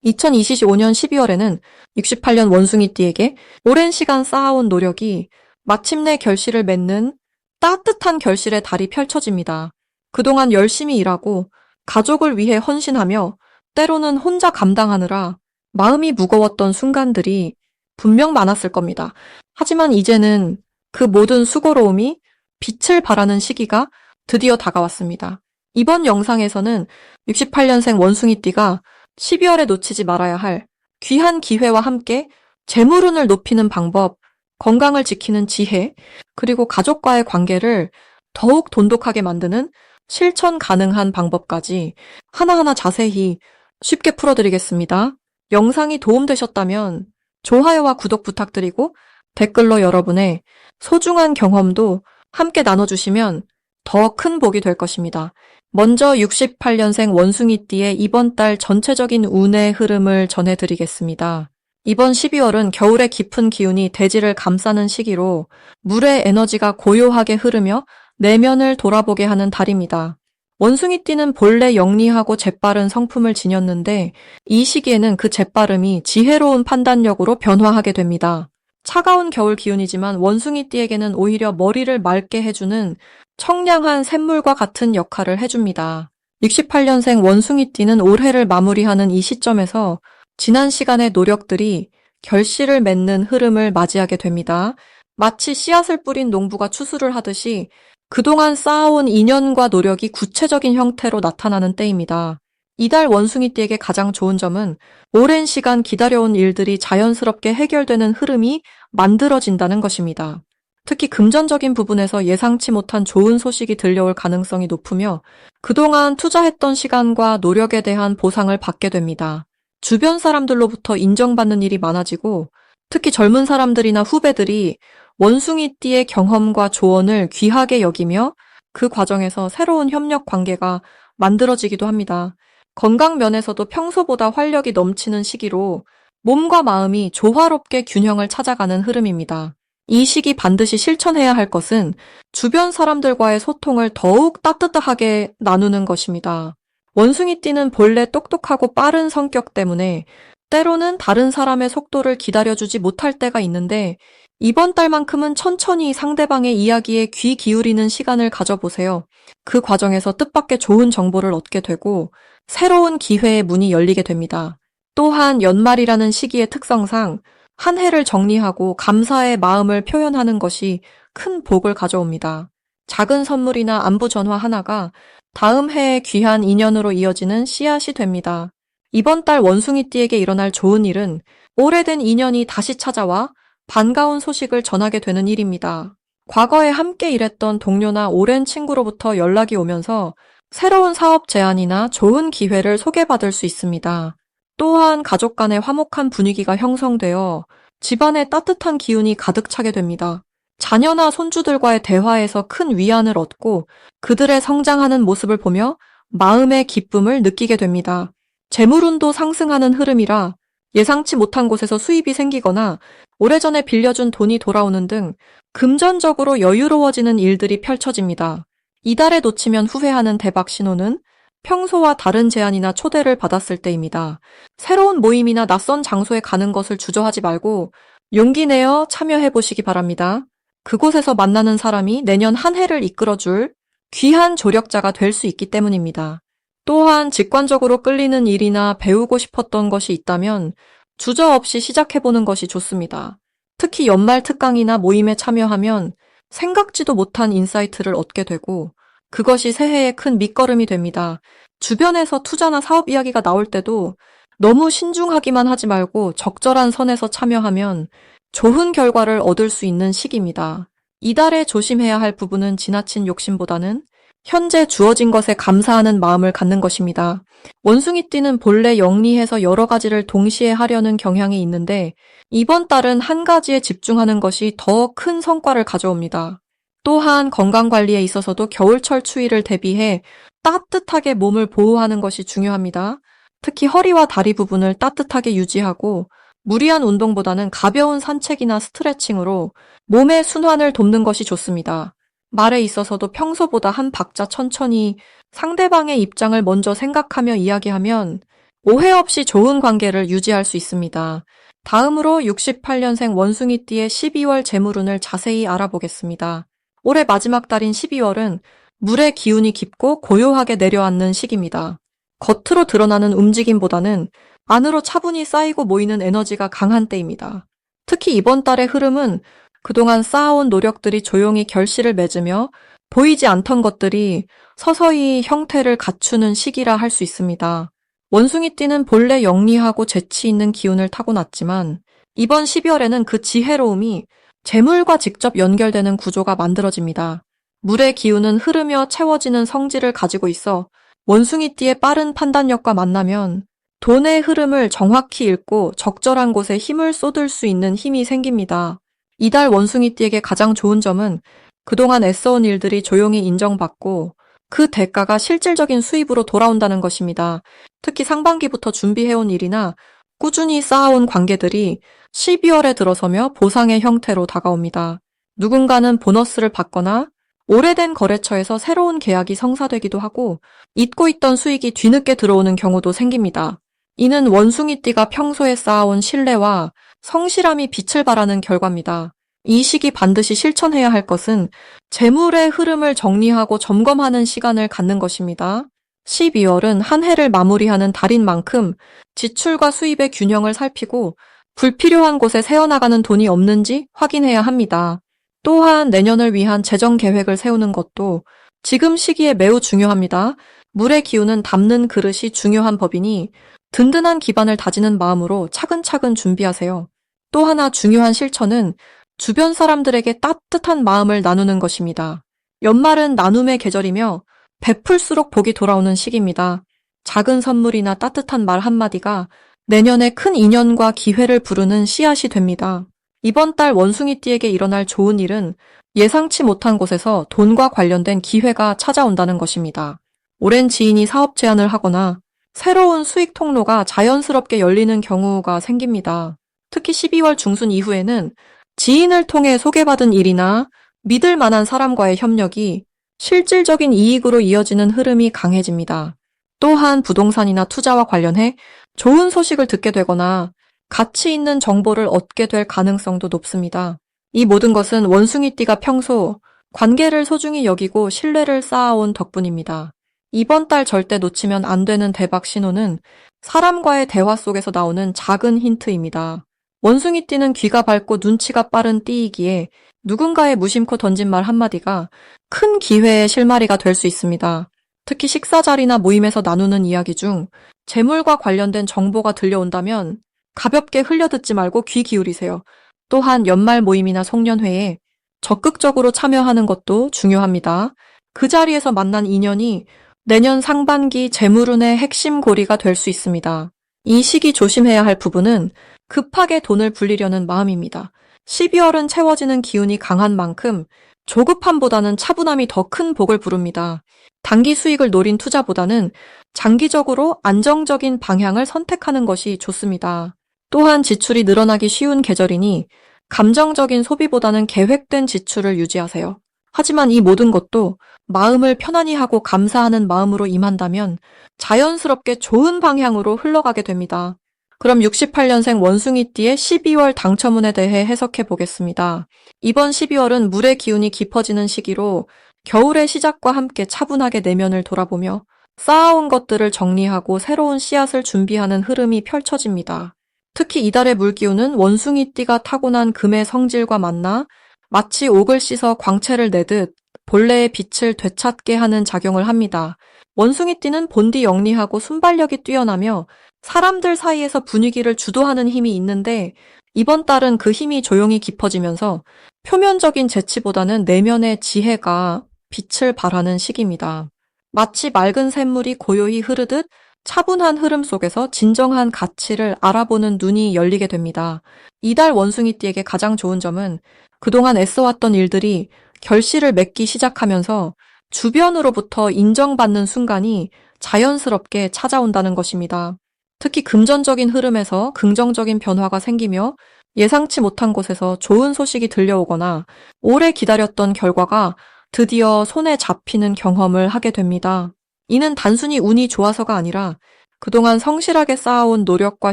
2025년 12월에는 68년 원숭이띠에게 오랜 시간 쌓아온 노력이 마침내 결실을 맺는 따뜻한 결실의 달이 펼쳐집니다. 그동안 열심히 일하고 가족을 위해 헌신하며 때로는 혼자 감당하느라 마음이 무거웠던 순간들이 분명 많았을 겁니다. 하지만 이제는 그 모든 수고로움이 빛을 발하는 시기가 드디어 다가왔습니다. 이번 영상에서는 68년생 원숭이띠가 12월에 놓치지 말아야 할 귀한 기회와 함께 재물운을 높이는 방법, 건강을 지키는 지혜, 그리고 가족과의 관계를 더욱 돈독하게 만드는 실천 가능한 방법까지 하나하나 자세히 쉽게 풀어드리겠습니다. 영상이 도움되셨다면 좋아요와 구독 부탁드리고 댓글로 여러분의 소중한 경험도 함께 나눠주시면 더 큰 복이 될 것입니다. 먼저 68년생 원숭이띠의 이번 달 전체적인 운의 흐름을 전해드리겠습니다. 이번 12월은 겨울의 깊은 기운이 대지를 감싸는 시기로 물의 에너지가 고요하게 흐르며 내면을 돌아보게 하는 달입니다. 원숭이띠는 본래 영리하고 재빠른 성품을 지녔는데 이 시기에는 그 재빠름이 지혜로운 판단력으로 변화하게 됩니다. 차가운 겨울 기운이지만 원숭이띠에게는 오히려 머리를 맑게 해주는 청량한 샘물과 같은 역할을 해줍니다. 68년생 원숭이띠는 올해를 마무리하는 이 시점에서 지난 시간의 노력들이 결실을 맺는 흐름을 맞이하게 됩니다. 마치 씨앗을 뿌린 농부가 추수를 하듯이 그동안 쌓아온 인연과 노력이 구체적인 형태로 나타나는 때입니다. 이달 원숭이띠에게 가장 좋은 점은 오랜 시간 기다려온 일들이 자연스럽게 해결되는 흐름이 만들어진다는 것입니다. 특히 금전적인 부분에서 예상치 못한 좋은 소식이 들려올 가능성이 높으며 그동안 투자했던 시간과 노력에 대한 보상을 받게 됩니다. 주변 사람들로부터 인정받는 일이 많아지고 특히 젊은 사람들이나 후배들이 원숭이띠의 경험과 조언을 귀하게 여기며 그 과정에서 새로운 협력 관계가 만들어지기도 합니다. 건강 면에서도 평소보다 활력이 넘치는 시기로 몸과 마음이 조화롭게 균형을 찾아가는 흐름입니다. 이 시기 반드시 실천해야 할 것은 주변 사람들과의 소통을 더욱 따뜻하게 나누는 것입니다. 원숭이띠는 본래 똑똑하고 빠른 성격 때문에 때로는 다른 사람의 속도를 기다려주지 못할 때가 있는데 이번 달만큼은 천천히 상대방의 이야기에 귀 기울이는 시간을 가져보세요. 그 과정에서 뜻밖의 좋은 정보를 얻게 되고 새로운 기회의 문이 열리게 됩니다. 또한 연말이라는 시기의 특성상 한 해를 정리하고 감사의 마음을 표현하는 것이 큰 복을 가져옵니다. 작은 선물이나 안부 전화 하나가 다음 해의 귀한 인연으로 이어지는 씨앗이 됩니다. 이번 달 원숭이띠에게 일어날 좋은 일은 오래된 인연이 다시 찾아와 반가운 소식을 전하게 되는 일입니다. 과거에 함께 일했던 동료나 오랜 친구로부터 연락이 오면서 새로운 사업 제안이나 좋은 기회를 소개받을 수 있습니다. 또한 가족 간의 화목한 분위기가 형성되어 집안에 따뜻한 기운이 가득 차게 됩니다. 자녀나 손주들과의 대화에서 큰 위안을 얻고 그들의 성장하는 모습을 보며 마음의 기쁨을 느끼게 됩니다. 재물운도 상승하는 흐름이라 예상치 못한 곳에서 수입이 생기거나 오래전에 빌려준 돈이 돌아오는 등 금전적으로 여유로워지는 일들이 펼쳐집니다. 이달에 놓치면 후회하는 대박 신호는 평소와 다른 제안이나 초대를 받았을 때입니다. 새로운 모임이나 낯선 장소에 가는 것을 주저하지 말고 용기 내어 참여해 보시기 바랍니다. 그곳에서 만나는 사람이 내년 한 해를 이끌어줄 귀한 조력자가 될 수 있기 때문입니다. 또한 직관적으로 끌리는 일이나 배우고 싶었던 것이 있다면 주저없이 시작해보는 것이 좋습니다. 특히 연말 특강이나 모임에 참여하면 생각지도 못한 인사이트를 얻게 되고 그것이 새해의 큰 밑거름이 됩니다. 주변에서 투자나 사업 이야기가 나올 때도 너무 신중하기만 하지 말고 적절한 선에서 참여하면 좋은 결과를 얻을 수 있는 시기입니다. 이달에 조심해야 할 부분은 지나친 욕심보다는 현재 주어진 것에 감사하는 마음을 갖는 것입니다. 원숭이띠는 본래 영리해서 여러 가지를 동시에 하려는 경향이 있는데 이번 달은 한 가지에 집중하는 것이 더 큰 성과를 가져옵니다. 또한 건강관리에 있어서도 겨울철 추위를 대비해 따뜻하게 몸을 보호하는 것이 중요합니다. 특히 허리와 다리 부분을 따뜻하게 유지하고 무리한 운동보다는 가벼운 산책이나 스트레칭으로 몸의 순환을 돕는 것이 좋습니다. 말에 있어서도 평소보다 한 박자 천천히 상대방의 입장을 먼저 생각하며 이야기하면 오해 없이 좋은 관계를 유지할 수 있습니다. 다음으로 68년생 원숭이띠의 12월 재물운을 자세히 알아보겠습니다. 올해 마지막 달인 12월은 물의 기운이 깊고 고요하게 내려앉는 시기입니다. 겉으로 드러나는 움직임보다는 안으로 차분히 쌓이고 모이는 에너지가 강한 때입니다. 특히 이번 달의 흐름은 그동안 쌓아온 노력들이 조용히 결실을 맺으며 보이지 않던 것들이 서서히 형태를 갖추는 시기라 할 수 있습니다. 원숭이띠는 본래 영리하고 재치 있는 기운을 타고났지만 이번 12월에는 그 지혜로움이 재물과 직접 연결되는 구조가 만들어집니다. 물의 기운은 흐르며 채워지는 성질을 가지고 있어 원숭이띠의 빠른 판단력과 만나면 돈의 흐름을 정확히 읽고 적절한 곳에 힘을 쏟을 수 있는 힘이 생깁니다. 이달 원숭이띠에게 가장 좋은 점은 그동안 애써온 일들이 조용히 인정받고 그 대가가 실질적인 수입으로 돌아온다는 것입니다. 특히 상반기부터 준비해온 일이나 꾸준히 쌓아온 관계들이 12월에 들어서며 보상의 형태로 다가옵니다. 누군가는 보너스를 받거나 오래된 거래처에서 새로운 계약이 성사되기도 하고 잊고 있던 수익이 뒤늦게 들어오는 경우도 생깁니다. 이는 원숭이띠가 평소에 쌓아온 신뢰와 성실함이 빛을 발하는 결과입니다. 이 시기 반드시 실천해야 할 것은 재물의 흐름을 정리하고 점검하는 시간을 갖는 것입니다. 12월은 한 해를 마무리하는 달인 만큼 지출과 수입의 균형을 살피고 불필요한 곳에 새어나가는 돈이 없는지 확인해야 합니다. 또한 내년을 위한 재정 계획을 세우는 것도 지금 시기에 매우 중요합니다. 물의 기운은 담는 그릇이 중요한 법이니 든든한 기반을 다지는 마음으로 차근차근 준비하세요. 또 하나 중요한 실천은 주변 사람들에게 따뜻한 마음을 나누는 것입니다. 연말은 나눔의 계절이며 베풀수록 복이 돌아오는 시기입니다. 작은 선물이나 따뜻한 말 한마디가 내년에 큰 인연과 기회를 부르는 씨앗이 됩니다. 이번 달 원숭이띠에게 일어날 좋은 일은 예상치 못한 곳에서 돈과 관련된 기회가 찾아온다는 것입니다. 오랜 지인이 사업 제안을 하거나 새로운 수익 통로가 자연스럽게 열리는 경우가 생깁니다. 특히 12월 중순 이후에는 지인을 통해 소개받은 일이나 믿을 만한 사람과의 협력이 실질적인 이익으로 이어지는 흐름이 강해집니다. 또한 부동산이나 투자와 관련해 좋은 소식을 듣게 되거나 가치 있는 정보를 얻게 될 가능성도 높습니다. 이 모든 것은 원숭이띠가 평소 관계를 소중히 여기고 신뢰를 쌓아온 덕분입니다. 이번 달 절대 놓치면 안 되는 대박 신호는 사람과의 대화 속에서 나오는 작은 힌트입니다. 원숭이띠는 귀가 밝고 눈치가 빠른 띠이기에 누군가의 무심코 던진 말 한마디가 큰 기회의 실마리가 될 수 있습니다. 특히 식사 자리나 모임에서 나누는 이야기 중 재물과 관련된 정보가 들려온다면 가볍게 흘려듣지 말고 귀 기울이세요. 또한 연말 모임이나 송년회에 적극적으로 참여하는 것도 중요합니다. 그 자리에서 만난 인연이 내년 상반기 재물운의 핵심 고리가 될 수 있습니다. 이 시기 조심해야 할 부분은 급하게 돈을 불리려는 마음입니다. 12월은 채워지는 기운이 강한 만큼 조급함보다는 차분함이 더 큰 복을 부릅니다. 단기 수익을 노린 투자보다는 장기적으로 안정적인 방향을 선택하는 것이 좋습니다. 또한 지출이 늘어나기 쉬운 계절이니 감정적인 소비보다는 계획된 지출을 유지하세요. 하지만 이 모든 것도 마음을 편안히 하고 감사하는 마음으로 임한다면 자연스럽게 좋은 방향으로 흘러가게 됩니다. 그럼 68년생 원숭이띠의 12월 당첨운에 대해 해석해 보겠습니다. 이번 12월은 물의 기운이 깊어지는 시기로 겨울의 시작과 함께 차분하게 내면을 돌아보며 쌓아온 것들을 정리하고 새로운 씨앗을 준비하는 흐름이 펼쳐집니다. 특히 이달의 물기운은 원숭이띠가 타고난 금의 성질과 만나 마치 옥을 씻어 광채를 내듯 본래의 빛을 되찾게 하는 작용을 합니다. 원숭이띠는 본디 영리하고 순발력이 뛰어나며 사람들 사이에서 분위기를 주도하는 힘이 있는데 이번 달은 그 힘이 조용히 깊어지면서 표면적인 재치보다는 내면의 지혜가 빛을 발하는 시기입니다. 마치 맑은 샘물이 고요히 흐르듯 차분한 흐름 속에서 진정한 가치를 알아보는 눈이 열리게 됩니다. 이달 원숭이띠에게 가장 좋은 점은 그동안 애써왔던 일들이 결실을 맺기 시작하면서 주변으로부터 인정받는 순간이 자연스럽게 찾아온다는 것입니다. 특히 금전적인 흐름에서 긍정적인 변화가 생기며 예상치 못한 곳에서 좋은 소식이 들려오거나 오래 기다렸던 결과가 드디어 손에 잡히는 경험을 하게 됩니다. 이는 단순히 운이 좋아서가 아니라 그동안 성실하게 쌓아온 노력과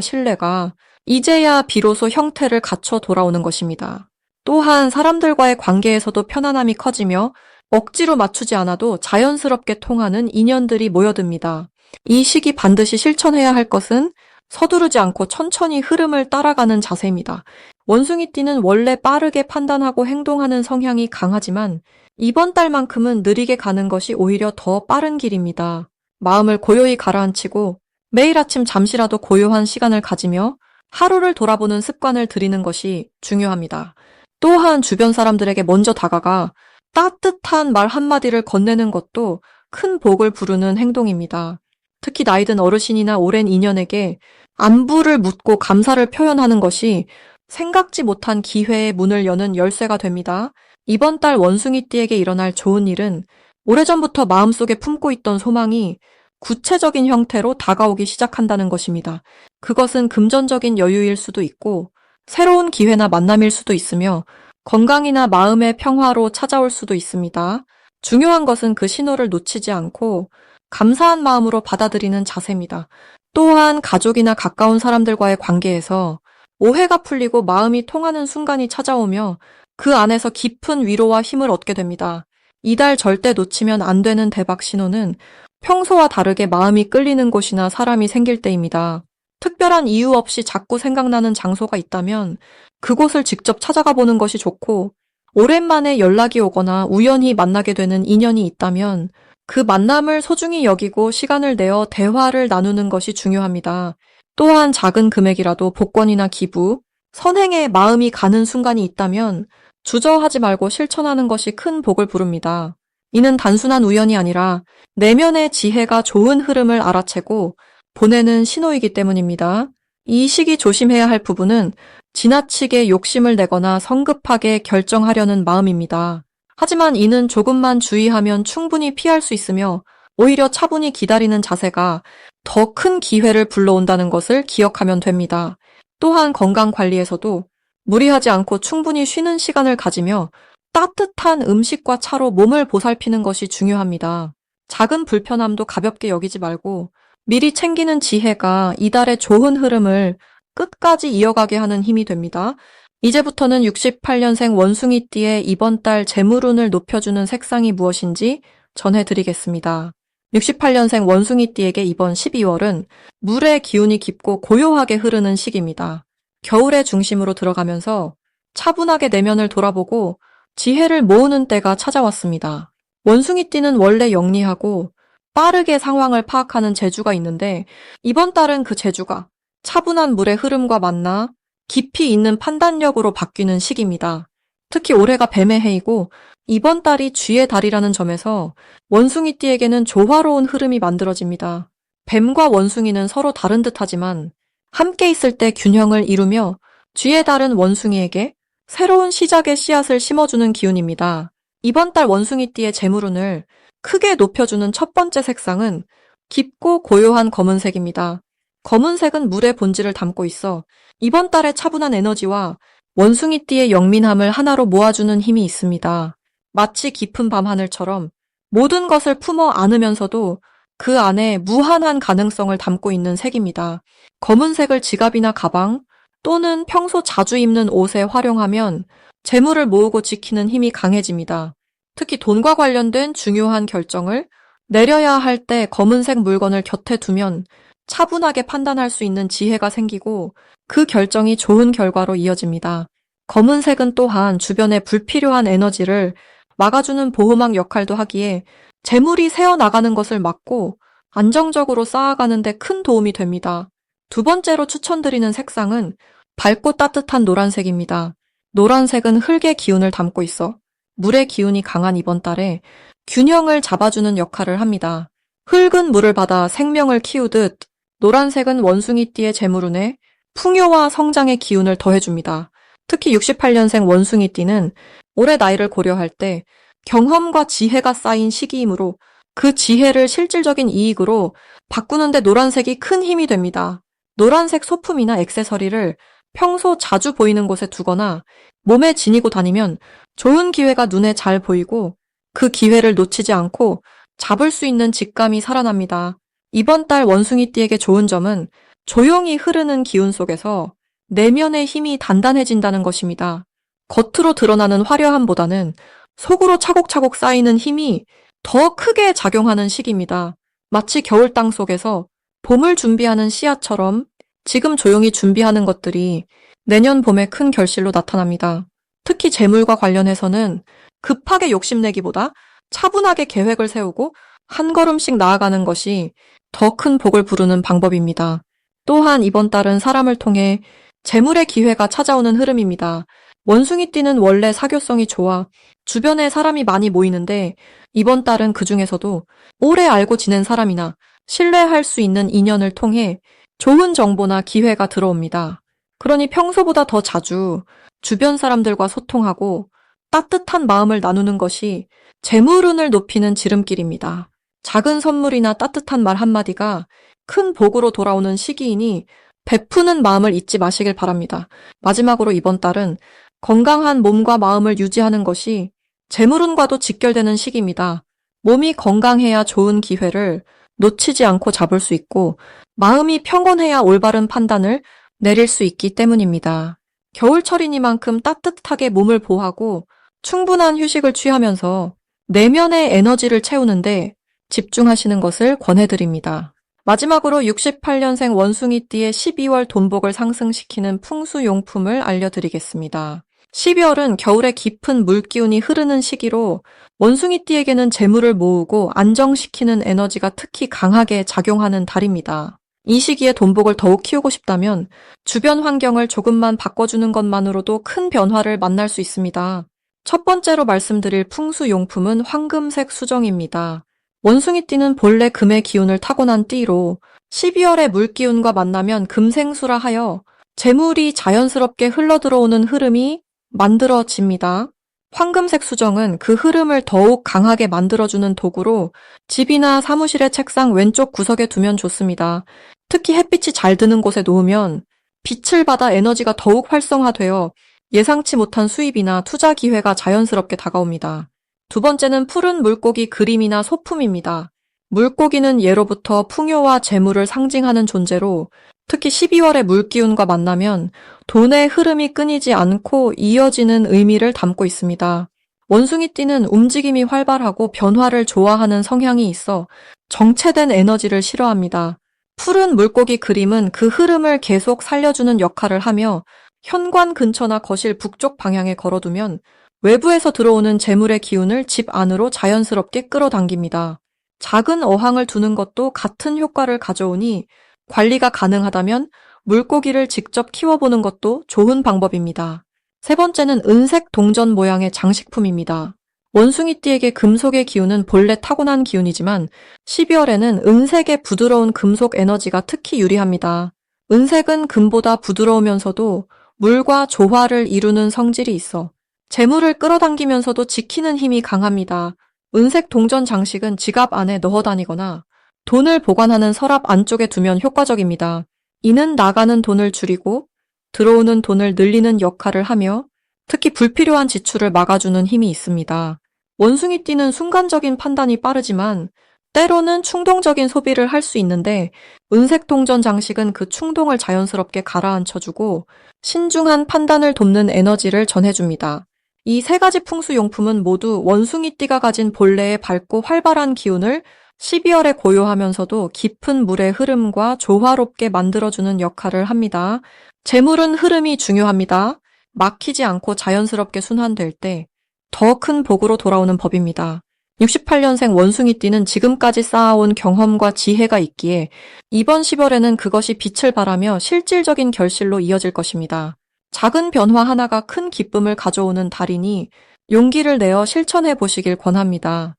신뢰가 이제야 비로소 형태를 갖춰 돌아오는 것입니다. 또한 사람들과의 관계에서도 편안함이 커지며 억지로 맞추지 않아도 자연스럽게 통하는 인연들이 모여듭니다. 이 시기 반드시 실천해야 할 것은 서두르지 않고 천천히 흐름을 따라가는 자세입니다. 원숭이띠는 원래 빠르게 판단하고 행동하는 성향이 강하지만 이번 달만큼은 느리게 가는 것이 오히려 더 빠른 길입니다. 마음을 고요히 가라앉히고 매일 아침 잠시라도 고요한 시간을 가지며 하루를 돌아보는 습관을 들이는 것이 중요합니다. 또한 주변 사람들에게 먼저 다가가 따뜻한 말 한마디를 건네는 것도 큰 복을 부르는 행동입니다. 특히 나이 든 어르신이나 오랜 인연에게 안부를 묻고 감사를 표현하는 것이 생각지 못한 기회의 문을 여는 열쇠가 됩니다. 이번 달 원숭이띠에게 일어날 좋은 일은 오래전부터 마음속에 품고 있던 소망이 구체적인 형태로 다가오기 시작한다는 것입니다. 그것은 금전적인 여유일 수도 있고 새로운 기회나 만남일 수도 있으며 건강이나 마음의 평화로 찾아올 수도 있습니다. 중요한 것은 그 신호를 놓치지 않고 감사한 마음으로 받아들이는 자세입니다. 또한 가족이나 가까운 사람들과의 관계에서 오해가 풀리고 마음이 통하는 순간이 찾아오며 그 안에서 깊은 위로와 힘을 얻게 됩니다. 이달 절대 놓치면 안 되는 대박 신호는 평소와 다르게 마음이 끌리는 곳이나 사람이 생길 때입니다. 특별한 이유 없이 자꾸 생각나는 장소가 있다면 그곳을 직접 찾아가 보는 것이 좋고, 오랜만에 연락이 오거나 우연히 만나게 되는 인연이 있다면 그 만남을 소중히 여기고 시간을 내어 대화를 나누는 것이 중요합니다. 또한 작은 금액이라도 복권이나 기부, 선행에 마음이 가는 순간이 있다면 주저하지 말고 실천하는 것이 큰 복을 부릅니다. 이는 단순한 우연이 아니라 내면의 지혜가 좋은 흐름을 알아채고 보내는 신호이기 때문입니다. 이 시기 조심해야 할 부분은 지나치게 욕심을 내거나 성급하게 결정하려는 마음입니다. 하지만 이는 조금만 주의하면 충분히 피할 수 있으며 오히려 차분히 기다리는 자세가 더 큰 기회를 불러온다는 것을 기억하면 됩니다. 또한 건강 관리에서도 무리하지 않고 충분히 쉬는 시간을 가지며 따뜻한 음식과 차로 몸을 보살피는 것이 중요합니다. 작은 불편함도 가볍게 여기지 말고 미리 챙기는 지혜가 이달의 좋은 흐름을 끝까지 이어가게 하는 힘이 됩니다. 이제부터는 68년생 원숭이띠의 이번 달 재물운을 높여주는 색상이 무엇인지 전해드리겠습니다. 68년생 원숭이띠에게 이번 12월은 물의 기운이 깊고 고요하게 흐르는 시기입니다. 겨울의 중심으로 들어가면서 차분하게 내면을 돌아보고 지혜를 모으는 때가 찾아왔습니다. 원숭이띠는 원래 영리하고 빠르게 상황을 파악하는 재주가 있는데 이번 달은 그 재주가 차분한 물의 흐름과 만나 깊이 있는 판단력으로 바뀌는 시기입니다. 특히 올해가 뱀의 해이고 이번 달이 쥐의 달이라는 점에서 원숭이띠에게는 조화로운 흐름이 만들어집니다. 뱀과 원숭이는 서로 다른 듯하지만 함께 있을 때 균형을 이루며 쥐의 달은 원숭이에게 새로운 시작의 씨앗을 심어주는 기운입니다. 이번 달 원숭이띠의 재물운을 크게 높여주는 첫 번째 색상은 깊고 고요한 검은색입니다. 검은색은 물의 본질을 담고 있어 이번 달의 차분한 에너지와 원숭이띠의 영민함을 하나로 모아주는 힘이 있습니다. 마치 깊은 밤하늘처럼 모든 것을 품어 안으면서도 그 안에 무한한 가능성을 담고 있는 색입니다. 검은색을 지갑이나 가방 또는 평소 자주 입는 옷에 활용하면 재물을 모으고 지키는 힘이 강해집니다. 특히 돈과 관련된 중요한 결정을 내려야 할 때 검은색 물건을 곁에 두면 차분하게 판단할 수 있는 지혜가 생기고 그 결정이 좋은 결과로 이어집니다. 검은색은 또한 주변의 불필요한 에너지를 막아주는 보호막 역할도 하기에 재물이 새어나가는 것을 막고 안정적으로 쌓아가는 데 큰 도움이 됩니다. 두 번째로 추천드리는 색상은 밝고 따뜻한 노란색입니다. 노란색은 흙의 기운을 담고 있어 물의 기운이 강한 이번 달에 균형을 잡아주는 역할을 합니다. 흙은 물을 받아 생명을 키우듯 노란색은 원숭이띠의 재물운에 풍요와 성장의 기운을 더해줍니다. 특히 68년생 원숭이띠는 올해 나이를 고려할 때 경험과 지혜가 쌓인 시기이므로 그 지혜를 실질적인 이익으로 바꾸는데 노란색이 큰 힘이 됩니다. 노란색 소품이나 액세서리를 평소 자주 보이는 곳에 두거나 몸에 지니고 다니면 좋은 기회가 눈에 잘 보이고 그 기회를 놓치지 않고 잡을 수 있는 직감이 살아납니다. 이번 달 원숭이띠에게 좋은 점은 조용히 흐르는 기운 속에서 내면의 힘이 단단해진다는 것입니다. 겉으로 드러나는 화려함보다는 속으로 차곡차곡 쌓이는 힘이 더 크게 작용하는 시기입니다. 마치 겨울 땅 속에서 봄을 준비하는 씨앗처럼 지금 조용히 준비하는 것들이 내년 봄에 큰 결실로 나타납니다. 특히 재물과 관련해서는 급하게 욕심내기보다 차분하게 계획을 세우고 한 걸음씩 나아가는 것이 더 큰 복을 부르는 방법입니다. 또한 이번 달은 사람을 통해 재물의 기회가 찾아오는 흐름입니다. 원숭이띠는 원래 사교성이 좋아 주변에 사람이 많이 모이는데 이번 달은 그 중에서도 오래 알고 지낸 사람이나 신뢰할 수 있는 인연을 통해 좋은 정보나 기회가 들어옵니다. 그러니 평소보다 더 자주 주변 사람들과 소통하고 따뜻한 마음을 나누는 것이 재물운을 높이는 지름길입니다. 작은 선물이나 따뜻한 말 한마디가 큰 복으로 돌아오는 시기이니 베푸는 마음을 잊지 마시길 바랍니다. 마지막으로 이번 달은 건강한 몸과 마음을 유지하는 것이 재물운과도 직결되는 시기입니다. 몸이 건강해야 좋은 기회를 놓치지 않고 잡을 수 있고 마음이 평온해야 올바른 판단을 내릴 수 있기 때문입니다. 겨울철이니만큼 따뜻하게 몸을 보호하고 충분한 휴식을 취하면서 내면의 에너지를 채우는데 집중하시는 것을 권해드립니다. 마지막으로 68년생 원숭이띠의 12월 돈복을 상승시키는 풍수용품을 알려드리겠습니다. 12월은 겨울의 깊은 물기운이 흐르는 시기로 원숭이띠에게는 재물을 모으고 안정시키는 에너지가 특히 강하게 작용하는 달입니다. 이 시기에 돈복을 더욱 키우고 싶다면 주변 환경을 조금만 바꿔주는 것만으로도 큰 변화를 만날 수 있습니다. 첫 번째로 말씀드릴 풍수용품은 황금색 수정입니다. 원숭이띠는 본래 금의 기운을 타고난 띠로 12월의 물기운과 만나면 금생수라 하여 재물이 자연스럽게 흘러들어오는 흐름이 만들어집니다. 황금색 수정은 그 흐름을 더욱 강하게 만들어주는 도구로 집이나 사무실의 책상 왼쪽 구석에 두면 좋습니다. 특히 햇빛이 잘 드는 곳에 놓으면 빛을 받아 에너지가 더욱 활성화되어 예상치 못한 수입이나 투자 기회가 자연스럽게 다가옵니다. 두 번째는 푸른 물고기 그림이나 소품입니다. 물고기는 예로부터 풍요와 재물을 상징하는 존재로 특히 12월의 물기운과 만나면 돈의 흐름이 끊이지 않고 이어지는 의미를 담고 있습니다. 원숭이띠는 움직임이 활발하고 변화를 좋아하는 성향이 있어 정체된 에너지를 싫어합니다. 푸른 물고기 그림은 그 흐름을 계속 살려주는 역할을 하며 현관 근처나 거실 북쪽 방향에 걸어두면 외부에서 들어오는 재물의 기운을 집 안으로 자연스럽게 끌어당깁니다. 작은 어항을 두는 것도 같은 효과를 가져오니 관리가 가능하다면 물고기를 직접 키워보는 것도 좋은 방법입니다. 세 번째는 은색 동전 모양의 장식품입니다. 원숭이띠에게 금속의 기운은 본래 타고난 기운이지만 12월에는 은색의 부드러운 금속 에너지가 특히 유리합니다. 은색은 금보다 부드러우면서도 물과 조화를 이루는 성질이 있어 재물을 끌어당기면서도 지키는 힘이 강합니다. 은색 동전 장식은 지갑 안에 넣어 다니거나 돈을 보관하는 서랍 안쪽에 두면 효과적입니다. 이는 나가는 돈을 줄이고 들어오는 돈을 늘리는 역할을 하며 특히 불필요한 지출을 막아주는 힘이 있습니다. 원숭이띠는 순간적인 판단이 빠르지만 때로는 충동적인 소비를 할 수 있는데 은색 동전 장식은 그 충동을 자연스럽게 가라앉혀주고 신중한 판단을 돕는 에너지를 전해줍니다. 이 세 가지 풍수용품은 모두 원숭이띠가 가진 본래의 밝고 활발한 기운을 12월에 고요하면서도 깊은 물의 흐름과 조화롭게 만들어주는 역할을 합니다. 재물은 흐름이 중요합니다. 막히지 않고 자연스럽게 순환될 때 더 큰 복으로 돌아오는 법입니다. 68년생 원숭이띠는 지금까지 쌓아온 경험과 지혜가 있기에 이번 10월에는 그것이 빛을 발하며 실질적인 결실로 이어질 것입니다. 작은 변화 하나가 큰 기쁨을 가져오는 달이니 용기를 내어 실천해 보시길 권합니다.